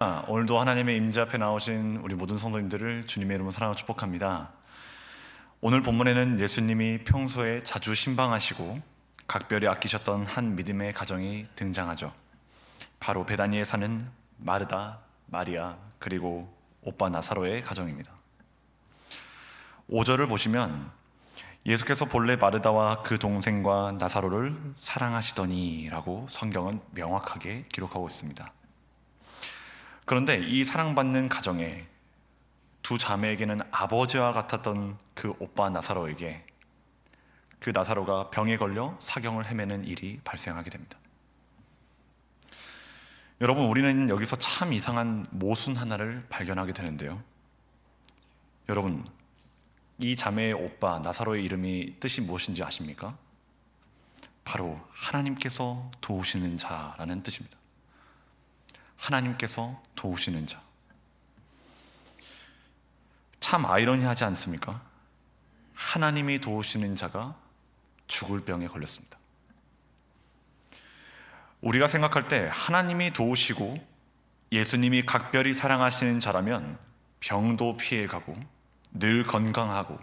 오늘도 하나님의 임재 앞에 나오신 우리 모든 성도님들을 주님의 이름으로 사랑하고 축복합니다. 오늘 본문에는 예수님이 평소에 자주 신방하시고 각별히 아끼셨던 한 믿음의 가정이 등장하죠. 바로 베다니에 사는 마르다, 마리아, 그리고 오빠 나사로의 가정입니다. 5절을 보시면 예수께서 본래 마르다와 그 동생과 나사로를 사랑하시더니 라고 성경은 명확하게 기록하고 있습니다. 그런데 이 사랑받는 가정에 두 자매에게는 아버지와 같았던 그 오빠 나사로에게 그 나사로가 병에 걸려 사경을 헤매는 일이 발생하게 됩니다. 여러분, 우리는 여기서 참 이상한 모순 하나를 발견하게 되는데요. 여러분, 이 자매의 오빠 나사로의 이름이 뜻이 무엇인지 아십니까? 바로 하나님께서 도우시는 자라는 뜻입니다. 하나님께서 도우시는 자. 참 아이러니하지 않습니까? 하나님이 도우시는 자가 죽을 병에 걸렸습니다. 우리가 생각할 때 하나님이 도우시고 예수님이 각별히 사랑하시는 자라면 병도 피해가고 늘 건강하고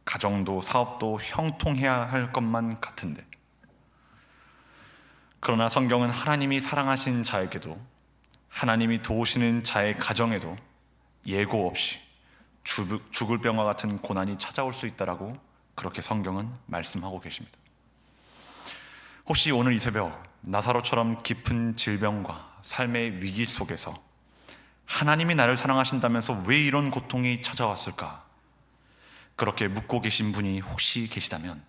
가정도 사업도 형통해야 할 것만 같은데, 그러나 성경은 하나님이 사랑하신 자에게도 하나님이 도우시는 자의 가정에도 예고 없이 죽을 병과 같은 고난이 찾아올 수 있다라고 그렇게 성경은 말씀하고 계십니다. 혹시 오늘 이 새벽 나사로처럼 깊은 질병과 삶의 위기 속에서 하나님이 나를 사랑하신다면서 왜 이런 고통이 찾아왔을까? 그렇게 묻고 계신 분이 혹시 계시다면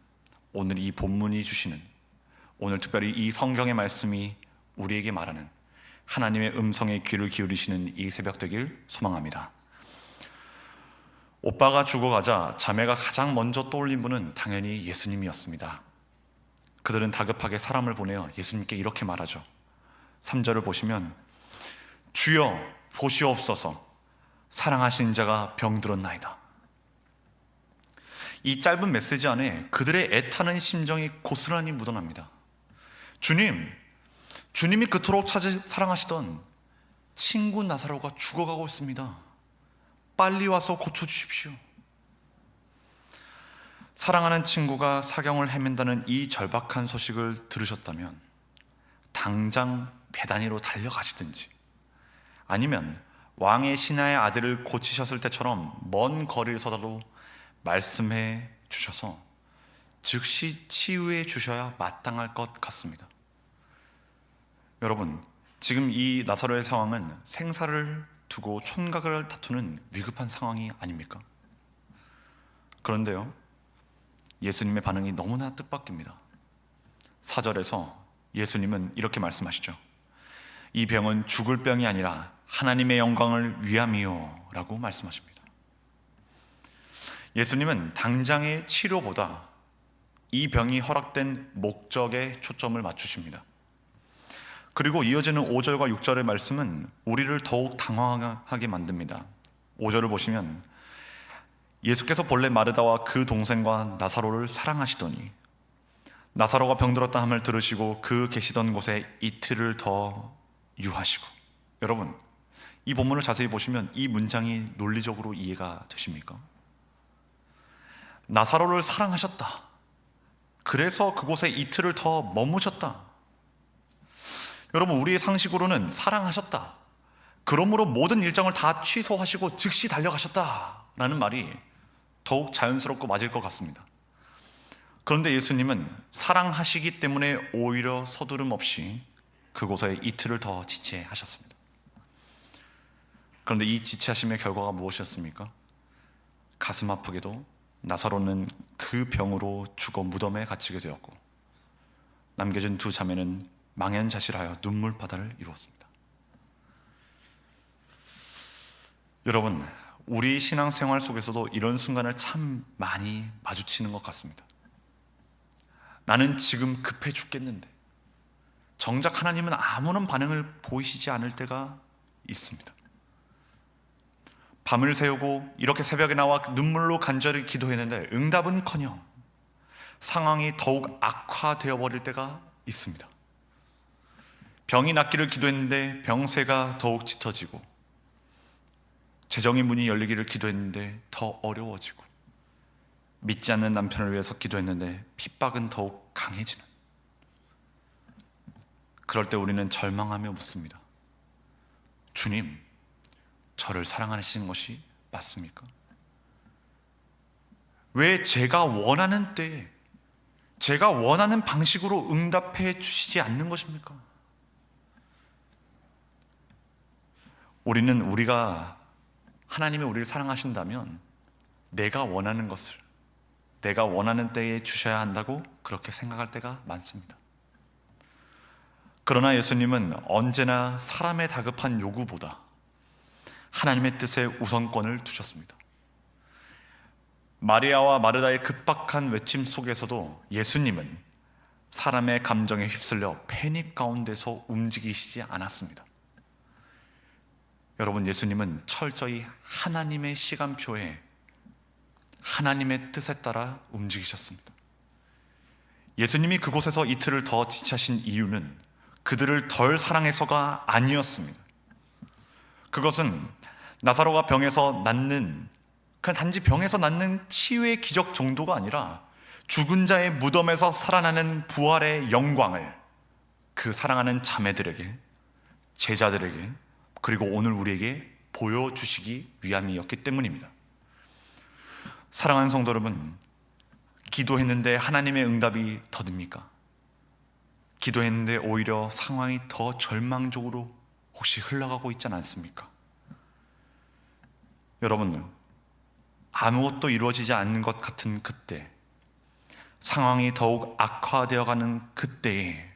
오늘 이 본문이 주시는, 오늘 특별히 이 성경의 말씀이 우리에게 말하는 하나님의 음성에 귀를 기울이시는 이 새벽 되길 소망합니다. 오빠가 죽어가자 자매가 가장 먼저 떠올린 분은 당연히 예수님이었습니다. 그들은 다급하게 사람을 보내어 예수님께 이렇게 말하죠. 3절을 보시면 주여 보시옵소서, 사랑하신 자가 병들었나이다. 이 짧은 메시지 안에 그들의 애타는 심정이 고스란히 묻어납니다. 주님이 그토록 사랑하시던 친구 나사로가 죽어가고 있습니다. 빨리 와서 고쳐주십시오. 사랑하는 친구가 사경을 헤맨다는 이 절박한 소식을 들으셨다면 당장 베다니로 달려가시든지, 아니면 왕의 신하의 아들을 고치셨을 때처럼 먼 거리를 서라도 말씀해 주셔서 즉시 치유해 주셔야 마땅할 것 같습니다. 여러분, 지금 이 나사로의 상황은 생사를 두고 촌각을 다투는 위급한 상황이 아닙니까? 그런데요, 예수님의 반응이 너무나 뜻밖입니다. 4절에서 예수님은 이렇게 말씀하시죠. 이 병은 죽을 병이 아니라 하나님의 영광을 위함이요 라고 말씀하십니다. 예수님은 당장의 치료보다 이 병이 허락된 목적에 초점을 맞추십니다. 그리고 이어지는 5절과 6절의 말씀은 우리를 더욱 당황하게 만듭니다. 5절을 보시면 예수께서 본래 마르다와 그 동생과 나사로를 사랑하시더니 나사로가 병들었다 함을 들으시고 그 계시던 곳에 이틀을 더 유하시고. 여러분, 이 본문을 자세히 보시면 이 문장이 논리적으로 이해가 되십니까? 나사로를 사랑하셨다, 그래서 그곳에 이틀을 더 머무셨다. 여러분, 우리의 상식으로는 사랑하셨다, 그러므로 모든 일정을 다 취소하시고 즉시 달려가셨다라는 말이 더욱 자연스럽고 맞을 것 같습니다. 그런데 예수님은 사랑하시기 때문에 오히려 서두름 없이 그곳에 이틀을 더 지체하셨습니다. 그런데 이 지체하심의 결과가 무엇이었습니까? 가슴 아프게도 나사로는 그 병으로 죽어 무덤에 갇히게 되었고, 남겨진 두 자매는 망연자실하여 눈물바다를 이루었습니다. 여러분, 우리 신앙생활 속에서도 이런 순간을 참 많이 마주치는 것 같습니다. 나는 지금 급해 죽겠는데 정작 하나님은 아무런 반응을 보이시지 않을 때가 있습니다. 밤을 새우고 이렇게 새벽에 나와 눈물로 간절히 기도했는데 응답은커녕 상황이 더욱 악화되어 버릴 때가 있습니다. 병이 낫기를 기도했는데 병세가 더욱 짙어지고 재정의 문이 열리기를 기도했는데 더 어려워지고, 믿지 않는 남편을 위해서 기도했는데 핍박은 더욱 강해지는, 그럴 때 우리는 절망하며 묻습니다. 주님, 저를 사랑하시는 것이 맞습니까? 왜 제가 원하는 때에, 제가 원하는 방식으로 응답해 주시지 않는 것입니까? 우리가 하나님이 우리를 사랑하신다면 내가 원하는 것을 내가 원하는 때에 주셔야 한다고 그렇게 생각할 때가 많습니다. 그러나 예수님은 언제나 사람의 다급한 요구보다 하나님의 뜻에 우선권을 두셨습니다. 마리아와 마르다의 급박한 외침 속에서도 예수님은 사람의 감정에 휩쓸려 패닉 가운데서 움직이시지 않았습니다. 여러분, 예수님은 철저히 하나님의 시간표에 하나님의 뜻에 따라 움직이셨습니다. 예수님이 그곳에서 이틀을 더 지체하신 이유는 그들을 덜 사랑해서가 아니었습니다. 그것은 나사로가 병에서 낫는, 단지 병에서 낫는 치유의 기적 정도가 아니라 죽은 자의 무덤에서 살아나는 부활의 영광을 그 사랑하는 자매들에게, 제자들에게, 그리고 오늘 우리에게 보여주시기 위함이었기 때문입니다. 사랑하는 성도 여러분, 기도했는데 하나님의 응답이 더딥니까? 기도했는데 오히려 상황이 더 절망적으로 혹시 흘러가고 있지 않습니까? 여러분, 아무것도 이루어지지 않는 것 같은 그때, 상황이 더욱 악화되어가는 그때에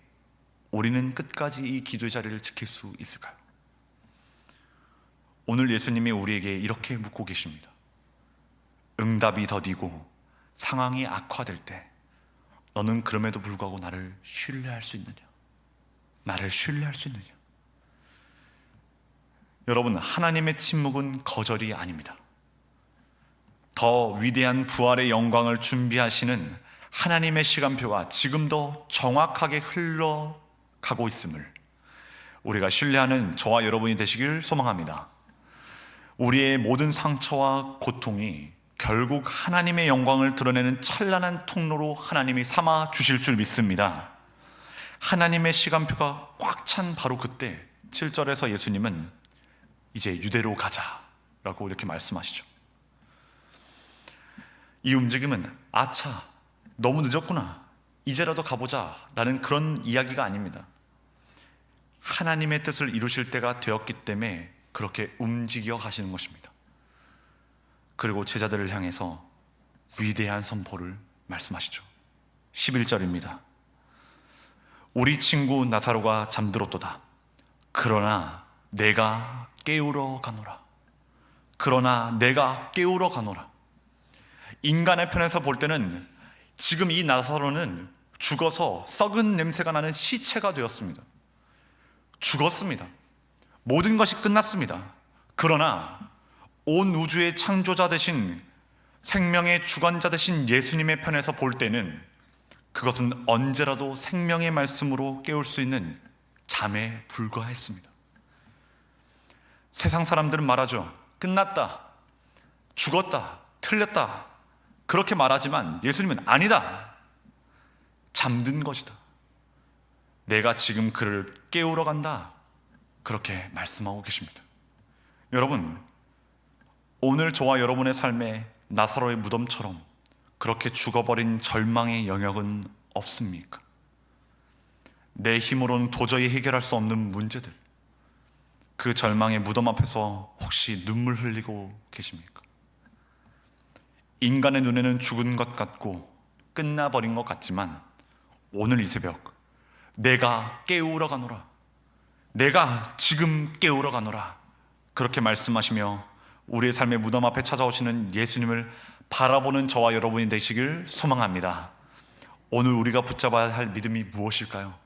우리는 끝까지 이 기도의 자리를 지킬 수 있을까요? 오늘 예수님이 우리에게 이렇게 묻고 계십니다. 응답이 더디고 상황이 악화될 때 너는 그럼에도 불구하고 나를 신뢰할 수 있느냐? 나를 신뢰할 수 있느냐? 여러분, 하나님의 침묵은 거절이 아닙니다. 더 위대한 부활의 영광을 준비하시는 하나님의 시간표가 지금도 정확하게 흘러가고 있음을 우리가 신뢰하는 저와 여러분이 되시길 소망합니다. 우리의 모든 상처와 고통이 결국 하나님의 영광을 드러내는 찬란한 통로로 하나님이 삼아 주실 줄 믿습니다. 하나님의 시간표가 꽉 찬 바로 그때 7절에서 예수님은 이제 유대로 가자라고 이렇게 말씀하시죠. 이 움직임은 아차, 너무 늦었구나, 이제라도 가보자 라는 그런 이야기가 아닙니다. 하나님의 뜻을 이루실 때가 되었기 때문에 그렇게 움직여 가시는 것입니다. 그리고 제자들을 향해서 위대한 선포를 말씀하시죠. 11절입니다. 우리 친구 나사로가 잠들었도다. 그러나 내가 깨우러 가노라. 그러나 내가 깨우러 가노라. 인간의 편에서 볼 때는 지금 이 나사로는 죽어서 썩은 냄새가 나는 시체가 되었습니다. 죽었습니다. 모든 것이 끝났습니다. 그러나 온 우주의 창조자 되신, 생명의 주관자 되신 예수님의 편에서 볼 때는 그것은 언제라도 생명의 말씀으로 깨울 수 있는 잠에 불과했습니다. 세상 사람들은 말하죠. 끝났다, 죽었다, 틀렸다, 그렇게 말하지만 예수님은 아니다, 잠든 것이다, 내가 지금 그를 깨우러 간다, 그렇게 말씀하고 계십니다. 여러분, 오늘 저와 여러분의 삶에 나사로의 무덤처럼 그렇게 죽어버린 절망의 영역은 없습니까? 내 힘으로는 도저히 해결할 수 없는 문제들, 그 절망의 무덤 앞에서 혹시 눈물 흘리고 계십니까? 인간의 눈에는 죽은 것 같고 끝나버린 것 같지만 오늘 이 새벽 내가 깨우러 가노라, 내가 지금 깨우러 가노라, 그렇게 말씀하시며 우리의 삶의 무덤 앞에 찾아오시는 예수님을 바라보는 저와 여러분이 되시길 소망합니다. 오늘 우리가 붙잡아야 할 믿음이 무엇일까요?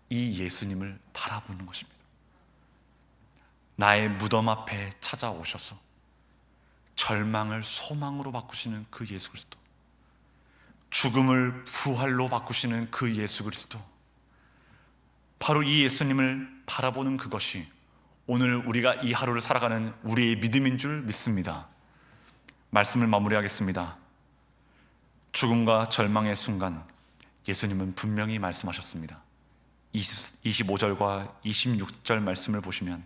이 예수님을 바라보는 것입니다. 나의 무덤 앞에 찾아오셔서 절망을 소망으로 바꾸시는 그 예수 그리스도, 죽음을 부활로 바꾸시는 그 예수 그리스도, 바로 이 예수님을 바라보는 그것이 오늘 우리가 이 하루를 살아가는 우리의 믿음인 줄 믿습니다. 말씀을 마무리하겠습니다. 죽음과 절망의 순간 예수님은 분명히 말씀하셨습니다. 25절과 26절 말씀을 보시면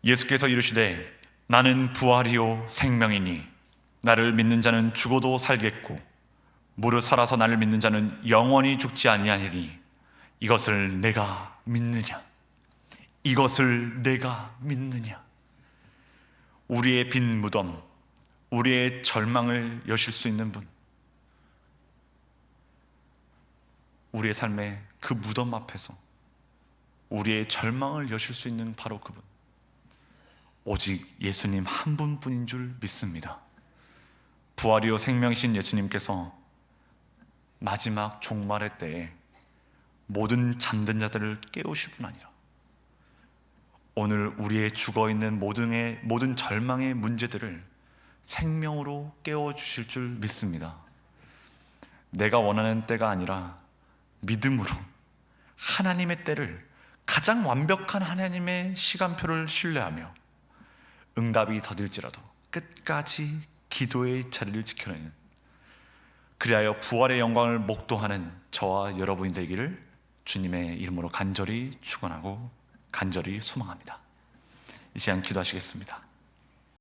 예수께서 이르시되 나는 부활이요 생명이니 나를 믿는 자는 죽어도 살겠고 무릇 살아서 나를 믿는 자는 영원히 죽지 아니하리니 이것을 내가 믿느냐? 이것을 내가 믿느냐? 우리의 빈 무덤, 우리의 절망을 여실 수 있는 분, 우리의 삶의 그 무덤 앞에서 우리의 절망을 여실 수 있는 바로 그분, 오직 예수님 한 분뿐인 줄 믿습니다. 부활이요 생명이신 예수님께서 마지막 종말의 때에 모든 잠든 자들을 깨우실 뿐 아니라 오늘 우리의 죽어있는 모든 절망의 문제들을 생명으로 깨워주실 줄 믿습니다. 내가 원하는 때가 아니라 믿음으로 하나님의 때를, 가장 완벽한 하나님의 시간표를 신뢰하며 응답이 더딜지라도 끝까지 기도의 자리를 지켜내는, 그리하여 부활의 영광을 목도하는 저와 여러분이 되기를 주님의 이름으로 간절히 축원하고 간절히 소망합니다. 이 시간 기도하시겠습니다.